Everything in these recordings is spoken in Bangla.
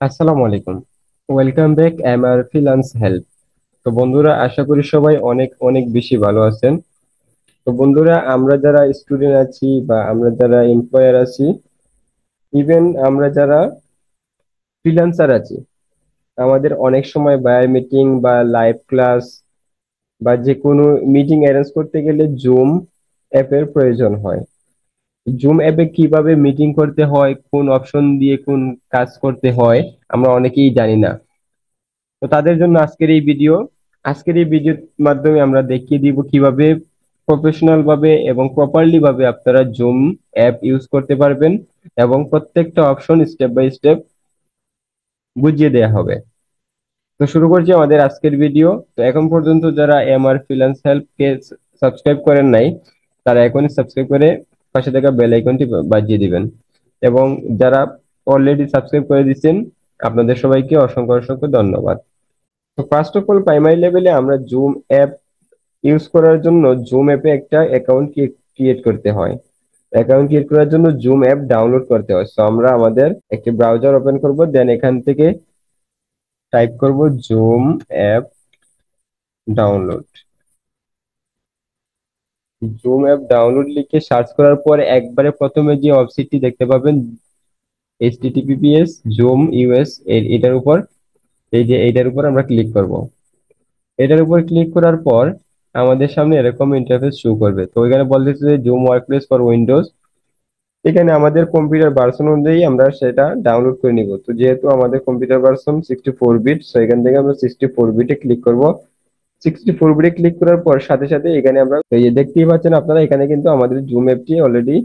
আসসালামু আলাইকুম। ওয়েলকাম ব্যাক আমার ফ্রিল্যান্স হেল্প। তো বন্ধুরা, আশা করি সবাই অনেক অনেক বেশি ভালো আছেন। তো বন্ধুরা, আমরা যারা স্টুডেন্ট আছি বা আমরা যারা এমপ্লয়ার আছি, ইভেন আমরা যারা ফ্রিল্যান্সার আছি, আমাদের অনেক সময় বায়ার মিটিং বা লাইভ ক্লাস বা যে কোনো মিটিং অ্যারেঞ্জ করতে গেলে জুম অ্যাপের প্রয়োজন হয়। জুম অ্যাপে কিভাবে মিটিং করতে হয়, কোন অপশন দিয়ে কোন কাজ করতে হয়, আমরা অনেকেই জানি না। তো তাদের জন্য আজকের এই ভিডিওর মাধ্যমে আমরা দেখিয়ে দিব কিভাবে প্রফেশনাল ভাবে এবং প্রপারলি ভাবে আপনারা জুম অ্যাপ ইউজ করতে পারবেন এবং প্রত্যেকটা অপশন স্টেপ বাই স্টেপ বুঝিয়ে দেওয়া হবে। তো শুরু করছি আমাদের আজকের ভিডিও। তো এখন পর্যন্ত যারা এমআর ফ্রিল্যান্স হেল্প কে সাবস্ক্রাইব করেন নাই, তারা এখনই সাবস্ক্রাইব করে পাশে থাকা বেল আইকনটি বাজিয়ে দিবেন। এবং যারা অলরেডি সাবস্ক্রাইব করে দিচ্ছেন, আপনাদের সবাইকে অসংখ্য অসংখ্য ধন্যবাদ। তো ফার্স্ট অফ অল, প্রাইমারি লেভেলে আমরা জুম অ্যাপ ইউজ করার জন্য জুম অ্যাপে একটা অ্যাকাউন্ট ক্রিয়েট করতে হয়। অ্যাকাউন্ট ক্রিয়েট করার জন্য জুম অ্যাপ ডাউনলোড করতে হয়। সো আমরা আমাদের একটি ব্রাউজার ওপেন করব, দেন এখান থেকে টাইপ করব zoom app download. Zoom app download লিখে সার্চ করার পর একবারে প্রথমে যে ওয়েবসাইটটি দেখতে পাবেন, https://zoom.us, এটার উপর, এইটার উপর আমরা ক্লিক করব। এটার উপর ক্লিক করার পর আমাদের সামনে এরকম ইন্টারফেস শো করবে। তো এখানে বলতেছে যে জুম ওয়ার্কপ্লেস ফর উইন্ডোজ। এখানে আমাদের কম্পিউটার ভার্সন অনুযায়ী আমরা সেটা ডাউনলোড করে নিব। তো যেহেতু আমাদের কম্পিউটার ভার্সন 64 বিট, সো এখান থেকে আমরা 64 বিটে ক্লিক করব। 64 বিটে ক্লিক করার পর সাথে সাথে এখানে আমরা এই যে দেখতেই পাচ্ছেন আপনারা, এখানে কিন্তু আমাদের জুম অ্যাপটি অলরেডি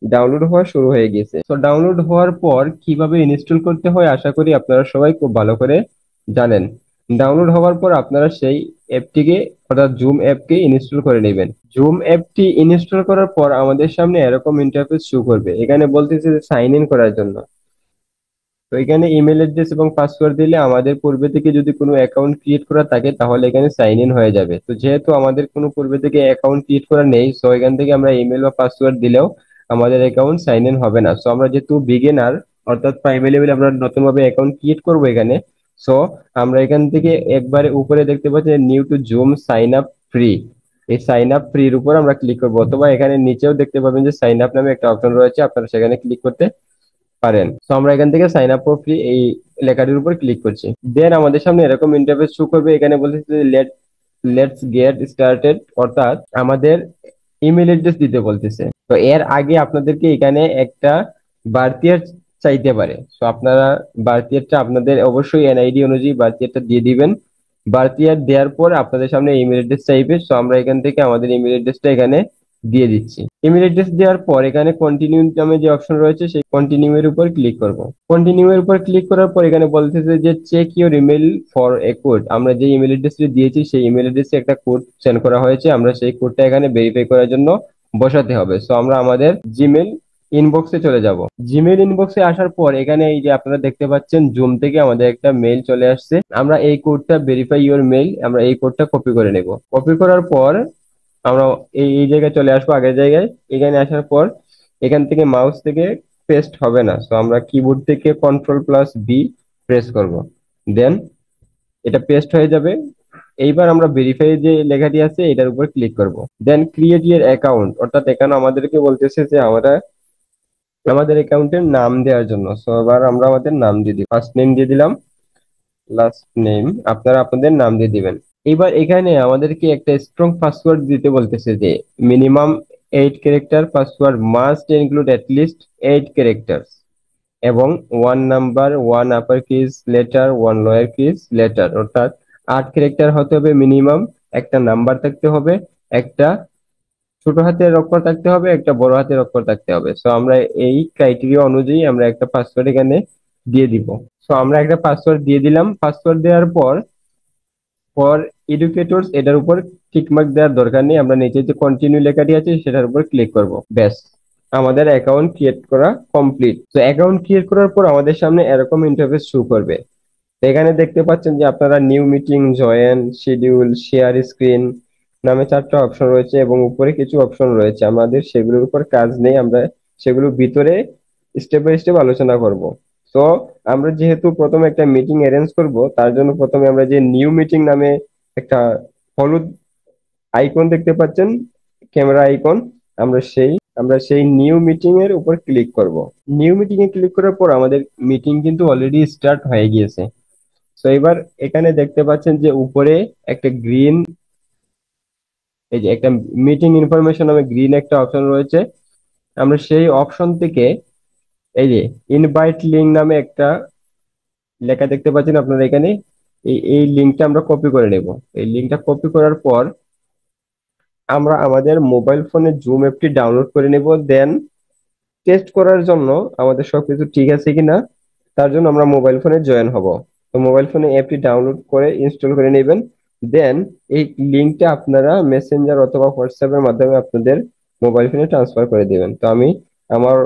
ডাউনলোড হওয়া শুরু হয়ে গেছে। তো ডাউনলোড হওয়ার পর কিভাবে ইনস্টল করতে হয় আশা করি আপনারা সবাই খুব ভালো করে জানেন। ডাউনলোড হওয়ার পর আপনারা সেই অ্যাপটিকে, অর্থাৎ জুম অ্যাপকে ইনস্টল করে নেবেন। জুম অ্যাপটি ইনস্টল করার পর আমাদের সামনে এরকম ইন্টারফেস শো করবে। এখানে বলতেছে যে সাইন ইন করার জন্য। তো এখানে ইমেল অ্যাড্রেস এবং পাসওয়ার্ড দিলে আমাদের পূর্বে থেকে যদি কোনো অ্যাকাউন্ট ক্রিয়েট করা থাকে তাহলে এখানে সাইন ইন হয়ে যাবে। তো যেহেতু আমাদের কোনো পূর্বে থেকে অ্যাকাউন্ট ক্রিয়েট করা নেই, সো এখান থেকে আমরা ইমেল বা পাসওয়ার্ড দিলেও আমাদের অ্যাকাউন্ট সাইন ইন হবে না। সো আমরা যেহেতু বিগিনার, অর্থাৎ প্রাইমারি লেভেলে আমরা নতুন ভাবে অ্যাকাউন্ট ক্রিয়েট করবো এখানে। সো আমরা এখান থেকে একবারে উপরে দেখতে পাচ্ছি new to Zoom sign up free, এই সাইন আপ ফ্রির উপর আমরা ক্লিক করবো, অথবা এখানে নিচেও দেখতে পাবেন যে সাইন আপ নামে একটা অপশন রয়েছে, আপনারা সেখানে ক্লিক করতে পারেন। তো আমরা এখান থেকে সাইন আপ ফর ফ্রি এই লেখাটির উপর ক্লিক করছি। দেন আমাদের সামনে এরকম ইন্টারফেস শো করবে। এখানে বলতেছে লেটস গেট স্টার্টেড, অর্থাৎ আমাদের ইমেল অ্যাড্রেস দিতে বলতেছে। তো এর আগে আপনাদেরকে এখানে একটা বার্থ চাইতে পারে। তো আপনারা বার্থ আপনাদের অবশ্যই এনআইডি অনুযায়ী বার্থ দিয়ে দিবেন। বার্থ দেওয়ার পর আপনাদের সামনে ইমেল অ্যাড্রেস চাইবে। তো আমরা এখান থেকে আমাদের ইমেল অ্যাড্রেসটা এখানে দিয়ে দিচ্ছি। ইমেল অ্যাড্রেস দেওয়ার পর এখানে কন্টিনিউ নামে যে অপশন রয়েছে সেই কন্টিনিউ এর উপর ক্লিক করব। কন্টিনিউ এর উপর ক্লিক করার পর এখানে বলতেছে যে check your email for a code. আমরা যে ইমেল অ্যাড্রেসটি দিয়েছি সেই ইমেল অ্যাড্রেসে একটা কোড সেন্ড করা হয়েছে, আমরা সেই কোডটা এখানে ভেরিফাই করার জন্য বসাতে হবে। সো আমরা আমাদের জিমেল ইনবক্সে চলে যাব। জিমেল ইনবক্সে আসার পর এখানে এই যে আপনারা দেখতে পাচ্ছেন জুম থেকে আমাদের একটা মেইল চলে আসছে। আমরা এই কোডটা, ভেরিফাই ইউর মেইল, আমরা এই কোডটা কপি করে নেব। কপি করার পর আমরা এই এই জায়গায় চলে আসবো, আগের জায়গায়। এখানে আসার পর এখান থেকে মাউস থেকে পেস্ট হবে না, তো আমরা কিবোর্ড থেকে Ctrl+B প্রেস করব। দেন এটা পেস্ট হয়ে যাবে। এইবার আমরা ভেরিফাই যে লেখাটি আছে এটার উপর ক্লিক করব। দেন ক্রিয়েট ইয়ার অ্যাকাউন্ট, অর্থাৎ এখানে আমাদেরকে বলতেছে যে আমরা আমাদের অ্যাকাউন্টের নাম দেওয়ার জন্য। সো এবার আমরা আমাদের নাম দিয়ে দিই, ফার্স্ট নেম দিয়ে দিলাম, লাস্ট নেম আপনারা আপনাদের নাম দিয়ে দিবেন। এবার এখানে আমাদেরকে একটা স্ট্রং পাসওয়ার্ড দিতে বলতেছে যে minimum 8 character password must include at least 8 characters, এবং 1 number, 1 upper case letter, 1 lower case letter, অর্থাৎ 8 ক্যারেক্টার হতে হবে মিনিমাম। একটা নাম্বার থাকতে হবে, একটা ছোট হাতের অক্ষর থাকতে হবে, একটা বড় হাতের অক্ষর থাকতে হবে। সো আমরা এই ক্রাইটেরিয়া অনুযায়ী আমরা একটা পাসওয়ার্ড এখানে দিয়ে দিব। সো আমরা একটা পাসওয়ার্ড দিয়ে দিলাম। পাসওয়ার্ড দেওয়ার পর ফর এডুকেটরস এটার উপর টিকমার্ক দেওয়ার দরকার নেই, আমরা নিচে যে কন্টিনিউ লেখাটি আছে সেটার উপর ক্লিক করব। ব্যাস, আমাদের অ্যাকাউন্ট ক্রিয়েট করা কমপ্লিট। তো অ্যাকাউন্ট ক্রিয়েট করার পর আমাদের সামনে এরকম ইন্টারফেস শো করবে। তো এখানে দেখতে পাচ্ছেন যে আপনারা new meeting, join, schedule, share screen নামে 4টা অপশন রয়েছে এবং উপরে কিছু অপশন রয়েছে। আমাদের সেগুলোর উপর কাজ নেই, আমরা সেগুলো ভিতরে স্টেপ বাই স্টেপ আলোচনা করব। তো আমরা যেহেতু প্রথমে একটা মিটিং অ্যারেঞ্জ করব, তার জন্য প্রথমে আমরা যে নিউ মিটিং নামে একটা হলুদ আইকন দেখতে পাচ্ছেন, ক্যামেরা আইকন, আমরা সেই আমরা সেই নিউ মিটিং এর উপর ক্লিক করব। নিউ মিটিং এ ক্লিক করার পর আমাদের মিটিং কিন্তু অলরেডি স্টার্ট হয়ে গিয়েছে। তো এবার এখানে দেখতে পাচ্ছেন যে উপরে একটা গ্রিন, এই যে একটা মিটিং ইনফরমেশন নামে গ্রিন একটা অপশন রয়েছে। আমরা সেই অপশন থেকে এই যে ইনভাইট লিঙ্ক নামে একটা লেখা দেখতে পাচ্ছেন আপনারা এখানে, এই লিঙ্কটা আমরা কপি করে নেব। এই লিঙ্কটা কপি করার পর আমরা আমাদের মোবাইল ফোনে জুম অ্যাপটি ডাউনলোড করে নেব। দেন টেস্ট করার জন্য আমাদের সবকিছু ঠিক আছে কিনা তার জন্য আমরা মোবাইল ফোনে জয়েন হব। তো মোবাইল ফোনে অ্যাপটি ডাউনলোড করে ইনস্টল করে নেবেন। দেন এই লিঙ্কটা আপনারা মেসেঞ্জার অথবা হোয়াটসঅ্যাপের মাধ্যমে আপনাদের মোবাইল ফোনে ট্রান্সফার করে দিবেন। তো আমি আমার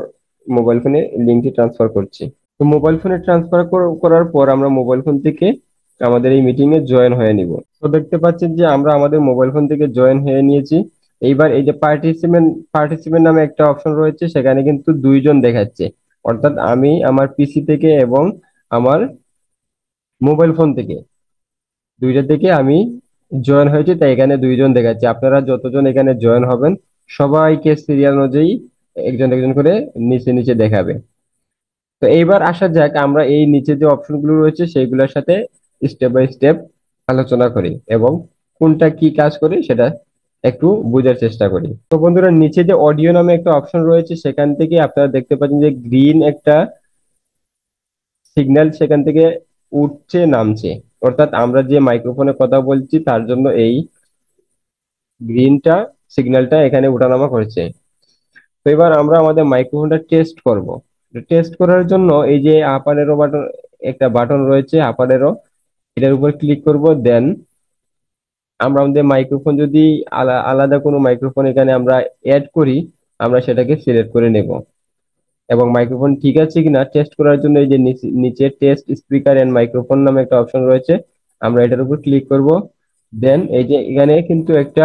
মোবাইল ফোনে লিঙ্কটি ট্রান্সফার করছি। তো মোবাইল ফোনে ট্রান্সফার করার পর আমরা মোবাইল ফোন থেকে আমাদের এই মিটিং এ জয়েন হয়ে নিব। তো দেখতে পাচ্ছেন যে আমরা আমাদের মোবাইল ফোন থেকে জয়েন হয়ে নিয়েছি। এইবার এই যে পার্টিসিপেন্ট পার্টিসিপেন্ট নামে একটা অপশন রয়েছে, সেখানে কিন্তু দুইজন দেখাচ্ছে, অর্থাৎ আমি আমার পিসি থেকে এবং আমার মোবাইল ফোন থেকে, দুইটা থেকে আমি জয়েন হয়েছি, তাই এখানে দুইজন দেখাচ্ছে। আপনারা যতজন এখানে জয়েন হবেন সবাইকে সিরিয়াল অনুযায়ী একজন একজন করে নিচে নিচে দেখাবে। তো এইবার আসা যাক আমরা এই নিচে যে অপশনগুলো রয়েছে সেইগুলোর সাথে স্টেপ বাই স্টেপ আলোচনা করি এবং কোনটা কি কাজ করে সেটা একটু বোঝার চেষ্টা করি। তো বন্ধুরা, নিচে যে অডিও নামে একটা অপশন রয়েছে সেখান থেকে আপনারা দেখতে পাচ্ছেন যে গ্রিন একটা সিগন্যাল সেখান থেকে উঠছে নামছে, অর্থাৎ আমরা যে মাইক্রোফোনে কথা বলছি তার জন্য এই গ্রিনটা সিগন্যালটা এখানে ওঠানামা করছে। তো এবার আমরা আমাদের মাইক্রোফোনটা টেস্ট করব। টেস্ট করার জন্য এই যে আপার এরো বাটন, একটা বাটন রয়েছে আপার এরো, এটার উপর ক্লিক করব। দেন আমরা আমাদের মাইক্রোফোন যদি আলাদা কোনো মাইক্রোফোন এখানে আমরা অ্যাড করি, আমরা সেটাকে সিলেক্ট করে নেব এবং মাইক্রোফোন ঠিক আছে কিনা টেস্ট করার জন্য এই যে নিচে টেস্ট স্পিকার এন্ড মাইক্রোফোন নামে একটা অপশন রয়েছে, আমরা এটার উপর ক্লিক করব। দেন এই যে এখানে কিন্তু একটা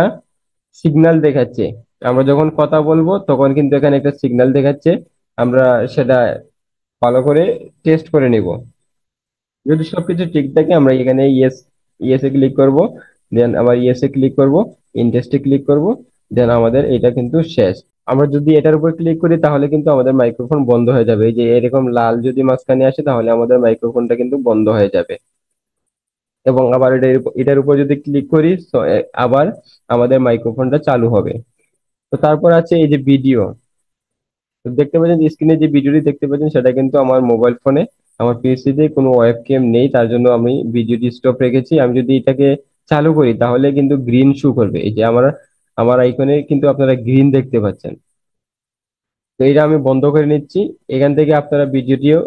সিগন্যাল দেখাচ্ছে, আমরা যখন কথা বলবো তখন কিন্তু এখানে একটা সিগন্যাল দেখাচ্ছে। আমরা সেটা ভালো করে টেস্ট করে নিব। যদি সবকিছু ঠিক থাকে আমরা এখানে ইয়েস, ইয়েসে ক্লিক করব। দেন আবার ইয়েসে ক্লিক করব, ইনটেস্টে ক্লিক করব। দেন আমাদের এটা কিন্তু শেষ। আমরা যদি এটার উপর ক্লিক করি তাহলে কিন্তু আমাদের মাইক্রোফোন বন্ধ হয়ে যাবে। এই যে এরকম লাল যদি মাঝখানে আসে তাহলে আমাদের মাইক্রোফোনটা কিন্তু বন্ধ হয়ে যাবে। এবং আবার এটার উপর যদি ক্লিক করি তো আবার আমাদের মাইক্রোফোনটা চালু হবে। তো তারপর আছে এই যে ভিডিও। তো দেখতে পাচ্ছেন স্ক্রিনে যে ভিডিওটি দেখতে পাচ্ছেন সেটা কিন্তু আমার মোবাইল ফোনে, আমার পিসিতে কোনো ওয়েব ক্যাম নেই, তার জন্য আমি ভিডিওটি স্টপ রেখেছি। আমি যদি এটাকে চালু করি তাহলে কিন্তু গ্রিন শো করবে। এই যে আমার আমার আইকনে কিন্তু আপনারা গ্রিন দেখতে পাচ্ছেন। তো এটা আমি বন্ধ করে নিচ্ছি। এখান থেকে আপনারা ভিডিওটিও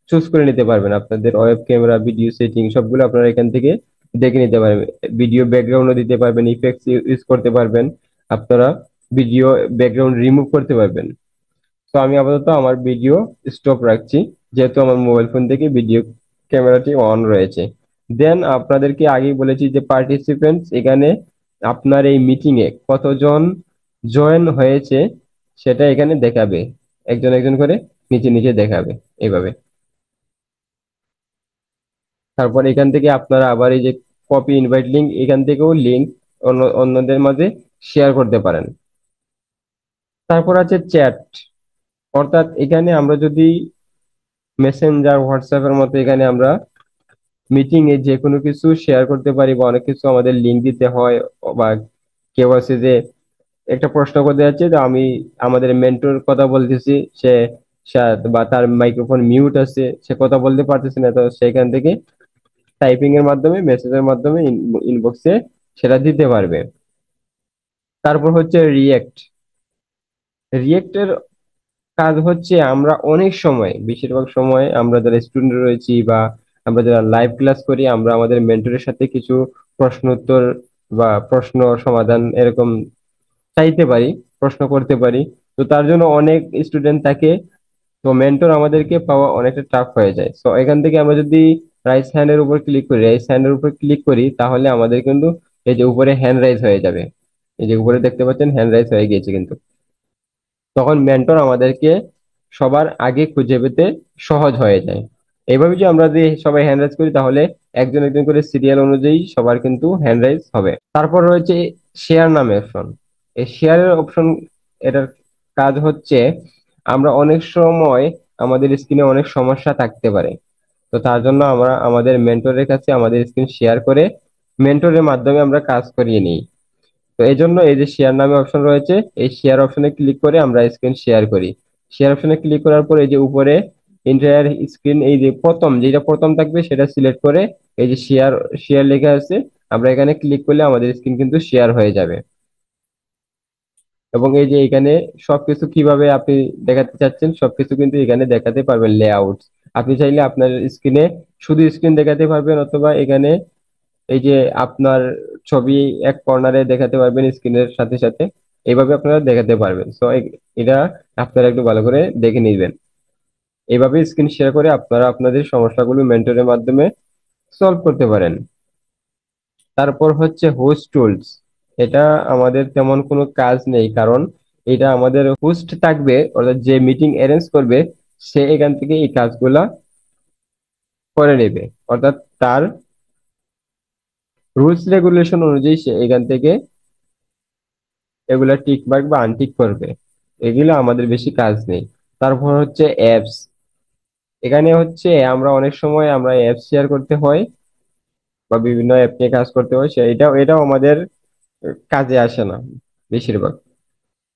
চুজ করে নিতে পারবেন, আপনাদের ওয়েব ক্যামেরা ভিডিও সেটিং সবগুলো আপনারা এখান থেকে দেখে নিতে পারবেন। ভিডিও ব্যাকগ্রাউন্ডও দিতে পারবেন, ইফেক্টস ইউজ করতে পারবেন, আপনারা ভিডিও ব্যাকগ্রাউন্ড রিমুভ করতে পারবেন। তো আমি আপাতত আমার ভিডিও স্টপ রাখছি, যেহেতু আমার মোবাইল ফোন থেকে ভিডিও ক্যামেরাটি অন রয়েছে। দেন আপনাদেরকে আগেই বলেছি যে পার্টিসিপেন্টস, এখানে আপনার এই মিটিং এ কতজন জয়েন হয়েছে সেটা এখানে দেখাবে, একজন একজন করে নিচে নিচে দেখাবে এইভাবে। তারপর এখান থেকে আপনারা আবার এই যে কপি ইনভাইট লিঙ্ক, এখান থেকেও লিঙ্ক অন্যদের মাঝে শেয়ার করতে পারেন। তারপর আছে চ্যাট, অর্থাৎ এখানে আমরা যদি মেসেঞ্জার হোয়াটসঅ্যাপের মতো এখানে আমরা মিটিং এ যে কোনো কিছু শেয়ার করতে পারি, বা অনেক কিছু আমাদের লিঙ্ক দিতে হয়। বা কেউ আছে যে একটা প্রশ্ন করতে যাচ্ছে, তো আমি আমাদের মেন্টর কথা বলতেছি, বা তার মাইক্রোফোন মিউট আছে, সে কথা বলতে পারতেছে না, তো সেখান থেকে টাইপিং এর মাধ্যমে মেসেজের মাধ্যমে ইনবক্সে সেটা দিতে পারবে। তারপর হচ্ছে রিয়েক্ট। রিয়েক্টের কাজ হচ্ছে আমরা অনেক সময়, বেশিরভাগ সময় আমরা যারা স্টুডেন্ট রয়েছি বা আমরা যারা লাইভ ক্লাস করি, আমরা আমাদের মেন্টরের সাথে কিছু প্রশ্ন উত্তর বা প্রশ্ন সমাধান এরকম চাইতে পারি, প্রশ্ন করতে পারি। তো তার জন্য অনেক স্টুডেন্ট থাকে, তো মেন্টর আমাদেরকে পাওয়া অনেকটা টাফ হয়ে যায়। তো এখান থেকে আমরা যদি রাইস হ্যান্ডের উপর ক্লিক করি তাহলে আমাদের কিন্তু এই যে উপরে হ্যান্ড রাইজ হয়ে যাবে। এই যে উপরে দেখতে পাচ্ছেন হ্যান্ড রাইজ হয়ে গিয়েছে কিন্তু, তখন মেন্টর আমাদেরকে সবার আগে খুঁজে পেতে সহজ হয়ে যায়। এইভাবে যদি আমরা যদি সবাই হ্যান্ড রাইজ করি তাহলে একজন একজন করে সিরিয়াল অনুযায়ী সবার কিন্তু হ্যান্ড রাইজ হবে। তারপর রয়েছে শেয়ার নামে অপশন। এই শেয়ারের অপশন, এটার কাজ হচ্ছে আমরা অনেক সময় আমাদের স্ক্রিনে অনেক সমস্যা থাকতে পারে, তো তার জন্য আমরা আমাদের মেন্টরের কাছে আমাদের স্ক্রিন শেয়ার করে মেন্টরের মাধ্যমে আমরা কাজ করিয়ে নিই। তো এই জন্য এই যে শেয়ার নামে অপশন রয়েছে, এই শেয়ার অপশনে ক্লিক করে আমরা স্ক্রিন শেয়ার করি। শেয়ার অপশনে ক্লিক করার পর এই যে উপরে এন্টায়ার স্ক্রিন, এই যে প্রথম যেটা প্রথম থাকবে সেটা সিলেক্ট করে এই যে শেয়ার শেয়ার লেখা আছে, আমরা এখানে ক্লিক করলে আমাদের স্ক্রিন কিন্তু শেয়ার হয়ে যাবে। এবং এই যে এখানে সবকিছু কিভাবে আপনি দেখাতে চাচ্ছেন সবকিছু কিন্তু এখানে দেখাতে পারবেন, লেআউট। আপনি চাইলে আপনার স্ক্রিনে শুধু স্ক্রিন দেখাতে পারবেন, অথবা এখানে এই যে আপনার ছবি এক কর্নারে দেখাতে পারবেন স্ক্রিনের সাথে সাথে, এইভাবে আপনারা দেখাতে পারবেন। সো এটা আপনারা একটু ভালো করে দেখে নিবেন। এইভাবে স্ক্রিন শেয়ার করে আপনারা আপনাদের সমস্যাগুলো মেন্টরের মাধ্যমে সলভ করতে পারেন। তারপর হচ্ছে হোস্ট টুলস। এটা আমাদের তেমন কোনো কাজ নেই, কারণ এটা আমাদের হোস্ট থাকবে, অর্থাৎ যে মিটিং অ্যারেঞ্জ করবে সে এখান থেকে এই কাজগুলা করে নেবে, অর্থাৎ তার রুলস রেগুলেশন অনুযায়ী সে এখান থেকে এগুলা টিক মার্ক বা আনটিক করবে। এগুলো আমাদের বেশি কাজ নেই। তারপর হচ্ছে অ্যাপস। এখানে হচ্ছে আমরা অনেক সময় আমরা অ্যাপ শেয়ার করতে হয় বা বিভিন্ন অ্যাপ নিয়ে কাজ করতে হয়, এটাও আমাদের কাজে আসে না বেশিরভাগ।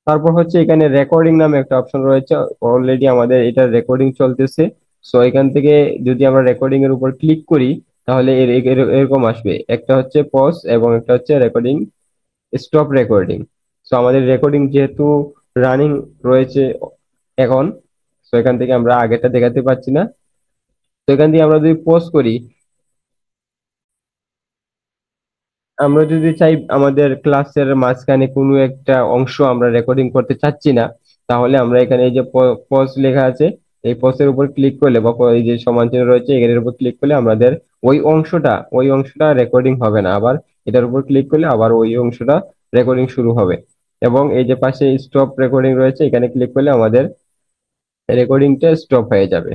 তারপর হচ্ছে এখানে রেকর্ডিং নামে একটা অপশন রয়েছে, অলরেডি আমাদের এটা রেকর্ডিং চলতেছে। সো এখান থেকে যদি আমরা রেকর্ডিং এর উপর ক্লিক করি তাহলে এরকম আসবে, একটা হচ্ছে পজ এবং একটা হচ্ছে রেকর্ডিং স্টপ রেকর্ডিং। সো আমাদের রেকর্ডিং যেহেতু রানিং রয়েছে এখন, তো এখান থেকে আমরা আগেটা দেখাতে পাচ্ছি না। তো এখান থেকে আমরা যদি পজ করি, আমরা যদি চাই আমাদের ক্লাসের মাঝখানে কোনো একটা অংশ আমরা রেকর্ডিং করতে চাচ্ছি না, তাহলে আমরা এখানে এই যে পজ লেখা আছে, এই পজের উপর ক্লিক করলে বা এই যে সমান চিহ্ন রয়েছে এর উপর ক্লিক করলে আমাদের ওই অংশটা রেকর্ডিং হবে না, আবার এটার উপর ক্লিক করলে আবার ওই অংশটা রেকর্ডিং শুরু হবে। এবং এই যে পাশে স্টপ রেকর্ডিং রয়েছে, এখানে ক্লিক করলে আমাদের রেকর্ডিংটা স্টপ হয়ে যাবে।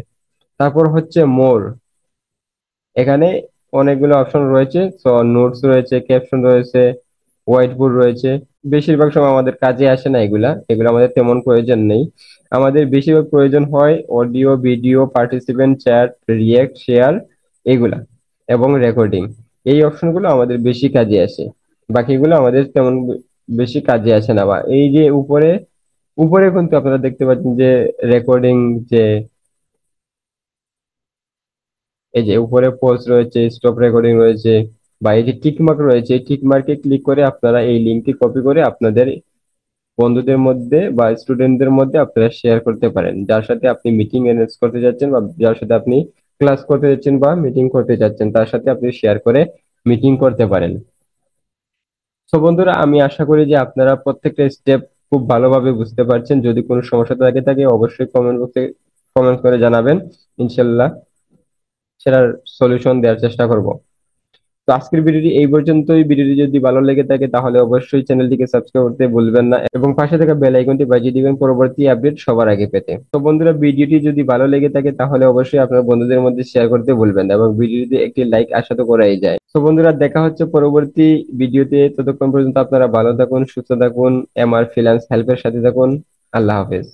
তারপর হচ্ছে মোর। এখানে অনেকগুলো অপশন রয়েছে, তো নোটস রয়েছে, ক্যাপশন রয়েছে, হোয়াইট বোর্ড রয়েছে। বেশিরভাগ সময় আমাদের কাজে আসে না এগুলা, এগুলো আমাদের তেমন প্রয়োজন নেই। আমাদের বেশিরভাগ প্রয়োজন হয় audio, video, participant, chat, react, share, এগুলা এবং রেকর্ডিং। এই অপশনগুলো আমাদের বেশি কাজে আসে, বাকিগুলো আমাদের তেমন বেশি কাজে আসে না। বা এই যে উপরে উপরে কিন্তু আপনারা দেখতে পাচ্ছেন যে রেকর্ডিং, যে এই যে উপরে পোস্ট রয়েছে, স্টপ রেকর্ডিং রয়েছে, বা এই যে টিক মার্ক রয়েছে, টিক মার্কে ক্লিক করে আপনারা এই লিঙ্কটি কপি করে আপনাদের বন্ধুদের মধ্যে বা স্টুডেন্টদের মধ্যে আপনারা শেয়ার করতে পারেন, যার সাথে আপনি মিটিং অ্যারেঞ্জ করতে যাচ্ছেন বা যার সাথে আপনি ক্লাস করতে যাচ্ছেন বা মিটিং করতে যাচ্ছেন, তার সাথে আপনি শেয়ার করে মিটিং করতে পারেন। তো বন্ধুরা, আমি আশা করি যে আপনারা প্রত্যেকটা স্টেপ খুব ভালোভাবে বুঝতে পারছেন। যদি কোনো সমস্যা থাকে থাকে অবশ্যই কমেন্ট বক্সে কমেন্ট করে জানাবেন। ইনশাল্লাহ সেটার সলিউশন দেওয়ার চেষ্টা করব। তো আজকের ভিডিওটি এই পর্যন্তই। ভিডিওটি যদি ভালো লেগে থাকে তাহলে অবশ্যই চ্যানেলটিকে সাবস্ক্রাইব করতে ভুলবেন না এবং পাশে থাকা বেল আইকনটি বাজিয়ে দিবেন পরবর্তী আপডেট সবার আগে পেতে। তো বন্ধুরা, ভিডিওটি যদি ভালো লেগে থাকে তাহলে অবশ্যই আপনার বন্ধুদের মধ্যে শেয়ার করতে ভুলবেন না এবং ভিডিওটিতে একটি লাইক আশা তো করাই যায়। তো বন্ধুরা, দেখা হচ্ছে পরবর্তী ভিডিওতে। ততক্ষণ পর্যন্ত আপনারা ভালো থাকুন, সুস্থ থাকুন, এমআর ফিন্যান্স হেল্পের সাথে থাকুন। আল্লাহ হাফেজ।